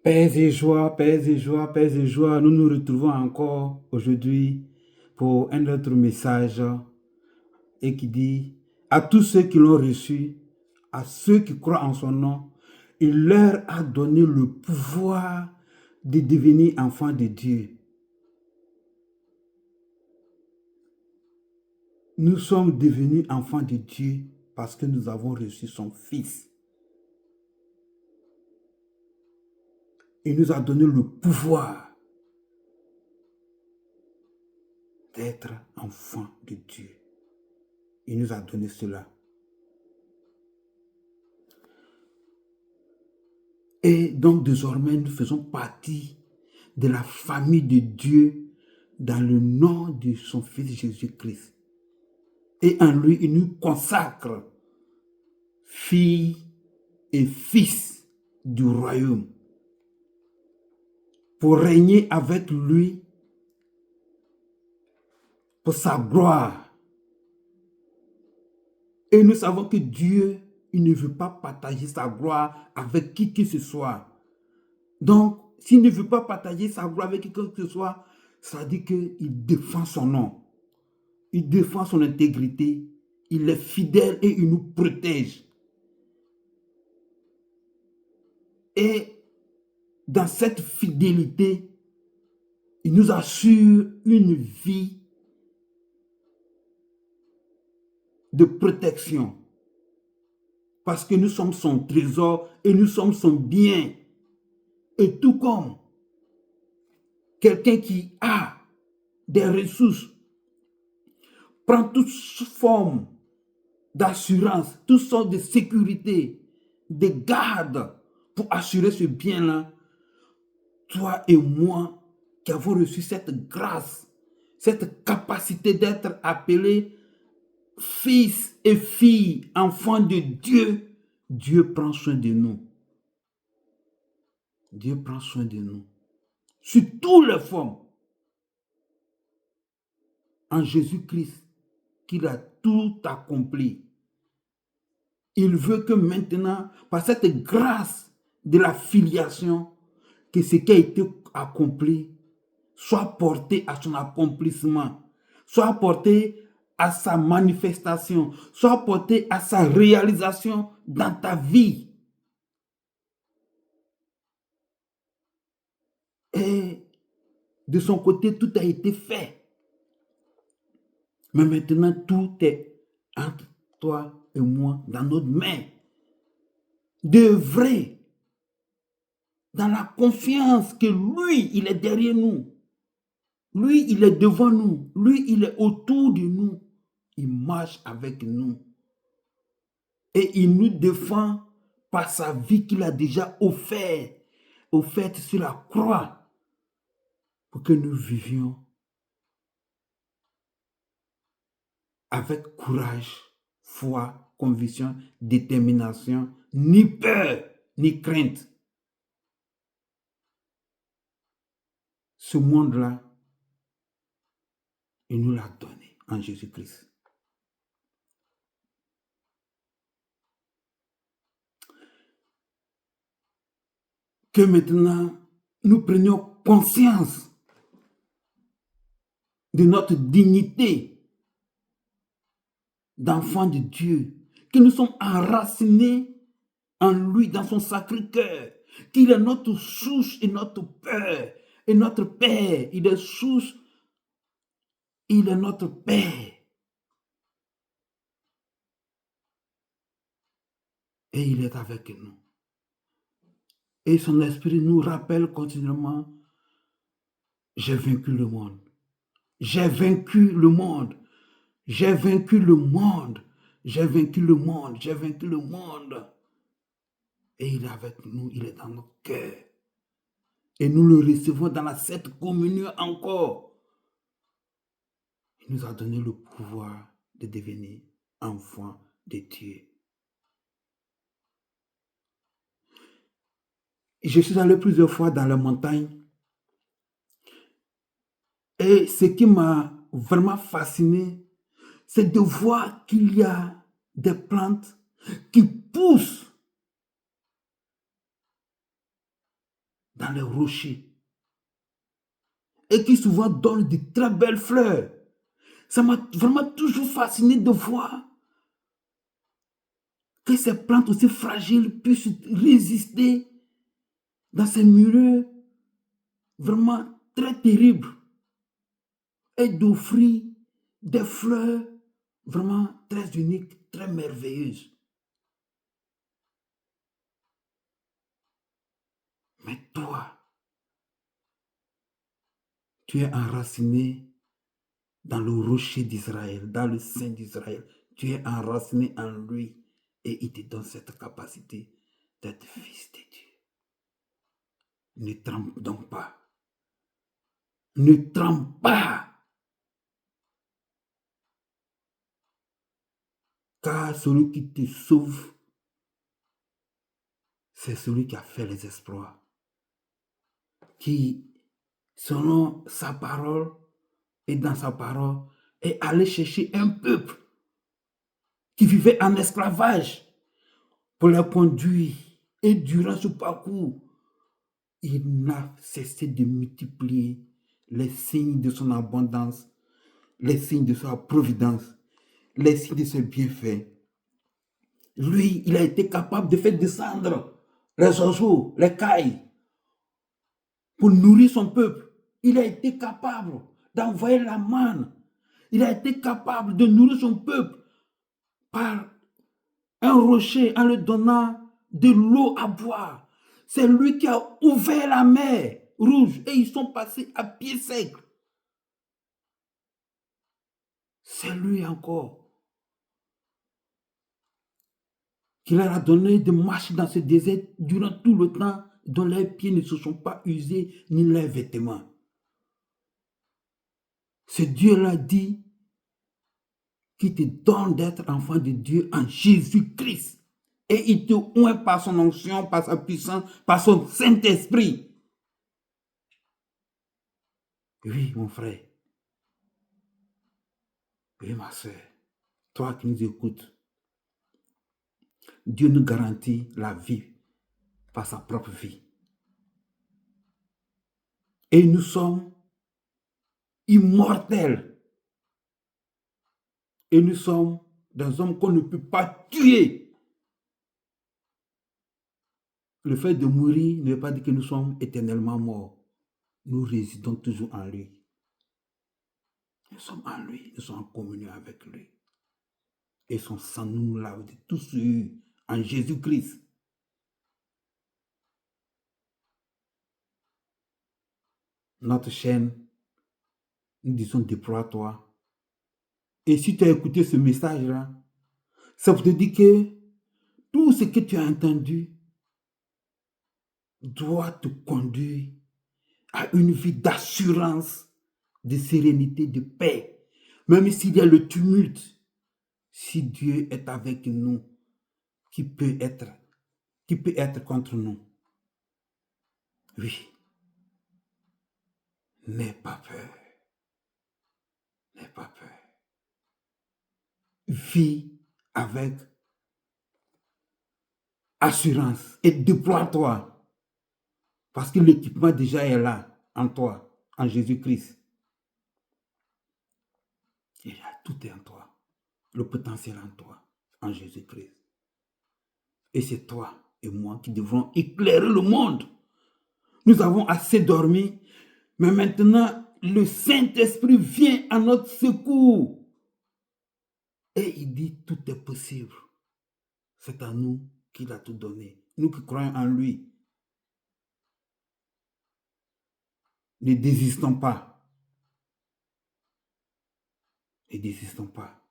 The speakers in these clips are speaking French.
Paix et joie, paix et joie. Nous nous retrouvons encore aujourd'hui pour un autre message et qui dit à tous ceux qui l'ont reçu, à ceux qui croient en son nom, il leur a donné le pouvoir de devenir enfants de Dieu. Nous sommes devenus enfants de Dieu parce que nous avons reçu son Fils. Il nous a donné le pouvoir d'être enfants de Dieu. Il nous a donné cela. Et donc désormais, nous faisons partie de la famille de Dieu dans le nom de son Fils Jésus-Christ. Et en lui, il nous consacre filles et fils du royaume pour régner avec lui pour sa gloire. Et nous savons que Dieu, il ne veut pas partager sa gloire avec qui que ce soit. Donc, s'il ne veut pas partager sa gloire avec qui que ce soit, ça dit qu'il défend son nom. Il défend son intégrité. Il est fidèle et il nous protège. Et dans cette fidélité, il nous assure une vie de protection. Parce que nous sommes son trésor et nous sommes son bien. Et tout comme quelqu'un qui a des ressources prend toute forme d'assurance, toute sorte de sécurité, de garde pour assurer ce bien-là, toi et moi qui avons reçu cette grâce, cette capacité d'être appelés fils et filles, enfants de Dieu, Dieu prend soin de nous. Dieu prend soin de nous. Sur toutes les formes. En Jésus-Christ, qu'il a tout accompli. Il veut que maintenant, par cette grâce de la filiation, que ce qui a été accompli soit porté à son accomplissement, soit porté à sa manifestation, soit porté à sa réalisation dans ta vie. Et de son côté, tout a été fait. Mais maintenant, tout est entre toi et moi, dans notre main. D'œuvrer dans la confiance que lui, il est derrière nous. Lui, il est devant nous. Lui, il est autour de nous. Il marche avec nous. Et il nous défend par sa vie qu'il a déjà offerte sur la croix, pour que nous vivions avec courage, foi, conviction, détermination, ni peur, ni crainte. Ce monde-là, il nous l'a donné en Jésus-Christ. Que maintenant, nous prenions conscience de notre dignité d'enfants de Dieu, que nous sommes enracinés en lui, dans son sacré-cœur, qu'il est notre source et notre Père, et notre Père. Il est source, il est notre Père. Et il est avec nous. Et son esprit nous rappelle continuellement, j'ai vaincu le monde. J'ai vaincu le monde. J'ai vaincu le monde. J'ai vaincu le monde. J'ai vaincu le monde. Et il est avec nous, il est dans notre cœur. Et nous le recevons dans la Sainte Communion encore. Il nous a donné le pouvoir de devenir enfants de Dieu. Je suis allé plusieurs fois dans la montagne. Et ce qui m'a vraiment fasciné, c'est de voir qu'il y a des plantes qui poussent dans les rochers et qui souvent donnent de très belles fleurs. Ça m'a vraiment toujours fasciné de voir que ces plantes aussi fragiles puissent résister dans ces milieux vraiment très terribles et d'offrir des fleurs vraiment très uniques, très merveilleuses. Mais toi, tu es enraciné dans le rocher d'Israël, dans le sein d'Israël. Tu es enraciné en lui et il te donne cette capacité d'être fils de Dieu. Ne tremble donc pas. Ne tremble pas. Car celui qui te sauve, c'est celui qui a fait les exploits. Qui, selon sa parole et dans sa parole, est allé chercher un peuple qui vivait en esclavage pour les conduire. Et durant ce parcours, il n'a cessé de multiplier les signes de son abondance, les signes de sa providence, les signes de ses bienfaits. Lui, il a été capable de faire descendre les oiseaux, les cailles, pour nourrir son peuple. Il a été capable d'envoyer la manne. Il a été capable de nourrir son peuple par un rocher en lui donnant de l'eau à boire. C'est lui qui a ouvert la mer Rouge et ils sont passés à pied sec. C'est lui encore qui leur a donné de marcher dans ce désert durant tout le temps dont leurs pieds ne se sont pas usés ni leurs vêtements. Ce Dieu-là dit qui te donne d'être enfant de Dieu en Jésus-Christ. Et il te oint par son onction, par sa puissance, par son Saint-Esprit. Oui, mon frère. Oui, ma soeur. Toi qui nous écoutes. Dieu nous garantit la vie par sa propre vie. Et nous sommes immortels. Et nous sommes des hommes qu'on ne peut pas tuer. Le fait de mourir ne veut pas dire que nous sommes éternellement morts. Nous résidons toujours en lui. Nous sommes en lui, nous sommes en communion avec lui. Et son sang nous lave de tout souillure en Jésus-Christ. Notre chaîne, nous disons déploie-toi. Et si tu as écouté ce message-là, ça veut te dire que tout ce que tu as entendu doit te conduire à une vie d'assurance, de sérénité, de paix. Même s'il y a le tumulte, si Dieu est avec nous, qui peut être contre nous? Oui. N'aie pas peur. N'aie pas peur. Vis avec assurance et déploie-toi. Parce que l'équipement déjà est là, en toi, en Jésus-Christ. Tout est en toi. Le potentiel en toi, en Jésus-Christ. Et c'est toi et moi qui devrons éclairer le monde. Nous avons assez dormi, mais maintenant, le Saint-Esprit vient à notre secours. Et il dit, tout est possible. C'est à nous qu'il a tout donné. Nous qui croyons en lui. Ne désistons pas. Ne désistons pas.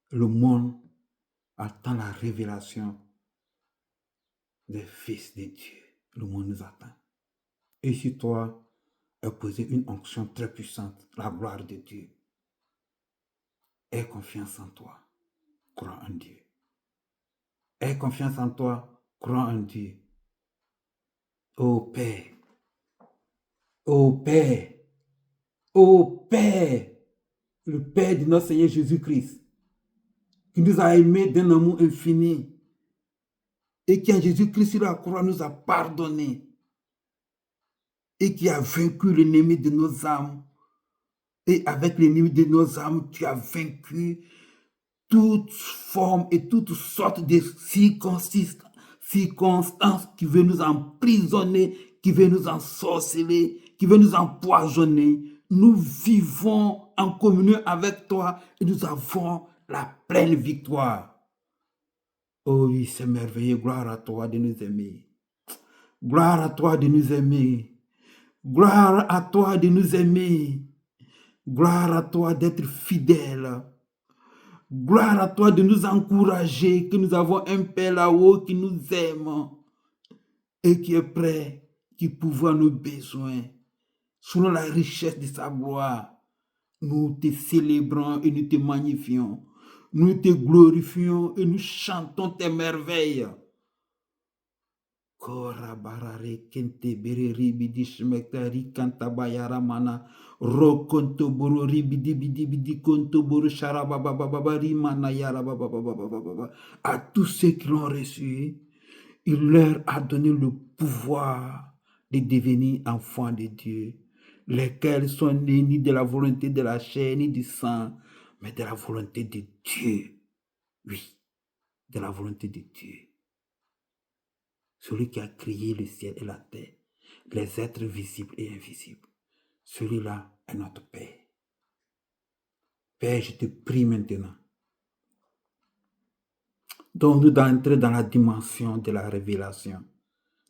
Le monde attend la révélation des fils de Dieu. Le monde nous attend. Et sur toi est posée une onction très puissante, la gloire de Dieu. Aie confiance en toi. Crois en Dieu. Aie confiance en toi. Crois en Dieu. Ô Père. Ô Père. Ô Père. Le Père de notre Seigneur Jésus-Christ, qui nous a aimés d'un amour infini et qui en Jésus-Christ sur la croix nous a pardonné. et qui a vaincu l'ennemi de nos âmes. Et avec l'ennemi de nos âmes, tu as vaincu toute forme et toutes sortes de circonstances qui veulent nous emprisonner, qui veulent nous ensorceler, qui veulent nous empoisonner. Nous vivons en communion avec toi et nous avons la pleine victoire. Oh oui, c'est merveilleux. Gloire à toi de nous aimer. Gloire à toi de nous aimer. Gloire à toi de nous aimer. Gloire à toi d'être fidèle. Gloire à toi de nous encourager, que nous avons un Père là-haut qui nous aime et qui est prêt, qui pourvoit nos besoins. Selon la richesse de sa gloire, nous te célébrons et nous te magnifions. Nous te glorifions et nous chantons tes merveilles. Kora barare kente bere ribidi shmektari kanta bayara mana ro konto boro ribidi bidi bidi konto boro sharaba baba baba rimana yara baba baba baba. À tous ceux qui l'ont reçu, il leur a donné le pouvoir de devenir enfants de Dieu, lesquels sont nés ni de la volonté de la chair ni du sang, mais de la volonté de Dieu. Oui, de la volonté de Dieu. Celui qui a créé le ciel et la terre, les êtres visibles et invisibles. Celui-là est notre Père. Père, je te prie maintenant. Donne-nous d'entrer dans la dimension de la révélation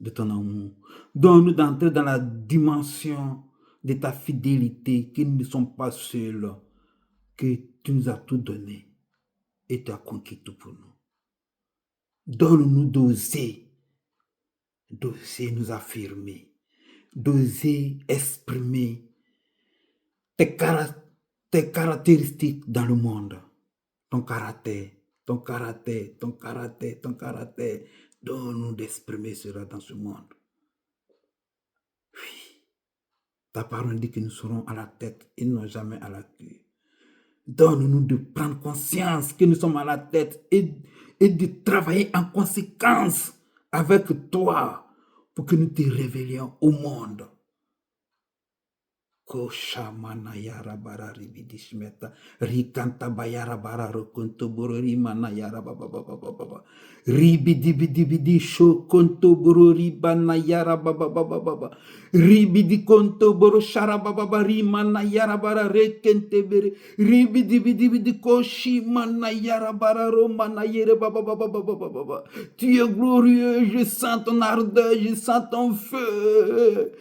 de ton amour. Donne-nous d'entrer dans la dimension de ta fidélité, que nous ne sommes pas seuls, que tu nous as tout donné et tu as conquis tout pour nous. Donne-nous d'oser nous affirmer, d'oser exprimer tes caractéristiques dans le monde, ton caractère. Donne-nous d'exprimer cela dans ce monde. Oui, ta parole dit que nous serons à la tête et non jamais à la queue. Donne-nous de prendre conscience que nous sommes à la tête et de travailler en conséquence avec toi pour que nous te révélions au monde. Koshamana yara bara ribidi shmeta rikanta bayara bara rokonto borori mana yara baba baba baba ribidi bidi bidi sho konto borori bana yara baba baba baba ribidi konto boro shara baba bari mana yara bara rekente bere ribidi bidi bidi koshi mana yara bara romana yere baba baba baba baba. Tu es glorieux, je sens ton ardeur, je sens ton feu.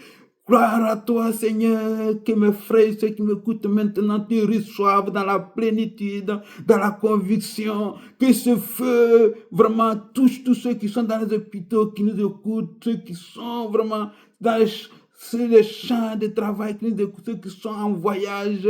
Gloire à toi, Seigneur, que mes frères, ceux qui m'écoutent maintenant, te reçoivent dans la plénitude, dans la conviction, que ce feu vraiment touche tous ceux qui sont dans les hôpitaux, qui nous écoutent, ceux qui sont vraiment dans les champs de travail, qui nous écoutent, ceux qui sont en voyage.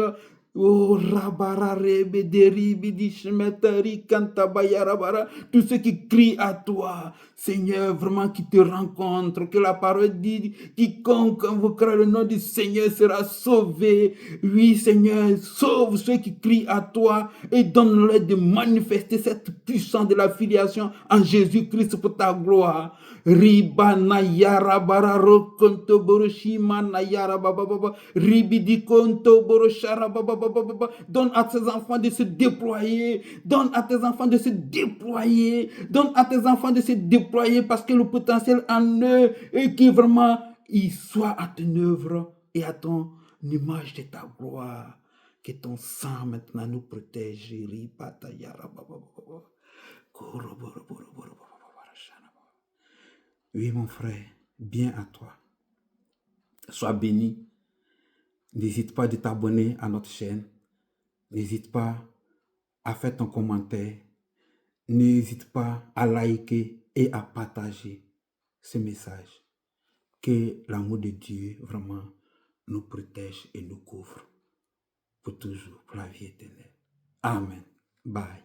Oh, rabararebe deribi di shmetari kantabayarabara, tous ceux qui crient à toi, Seigneur, vraiment qui te rencontrent, que la parole dit, quiconque invoquera le nom du Seigneur sera sauvé. Oui, Seigneur, sauve ceux qui crient à toi et donne-leur de manifester cette puissance de la filiation en Jésus-Christ pour ta gloire. Riba na yara bara rokonto boroshima na yara baba baba ribidi konto boroshara baba baba baba. Donne à tes enfants de se déployer. Donne à tes enfants de se déployer. Donne à tes enfants de se déployer parce que le potentiel en eux est que vraiment ils soient à ton œuvre et à ton image de ta gloire. Que ton sang maintenant nous protège. Riba ta yara baba baba. Koro boro boro boro baba. Oui, mon frère, bien à toi. Sois béni. N'hésite pas de t'abonner à notre chaîne. N'hésite pas à faire ton commentaire. N'hésite pas à liker et à partager ce message. Que l'amour de Dieu vraiment nous protège et nous couvre pour toujours, pour la vie éternelle. Amen. Bye.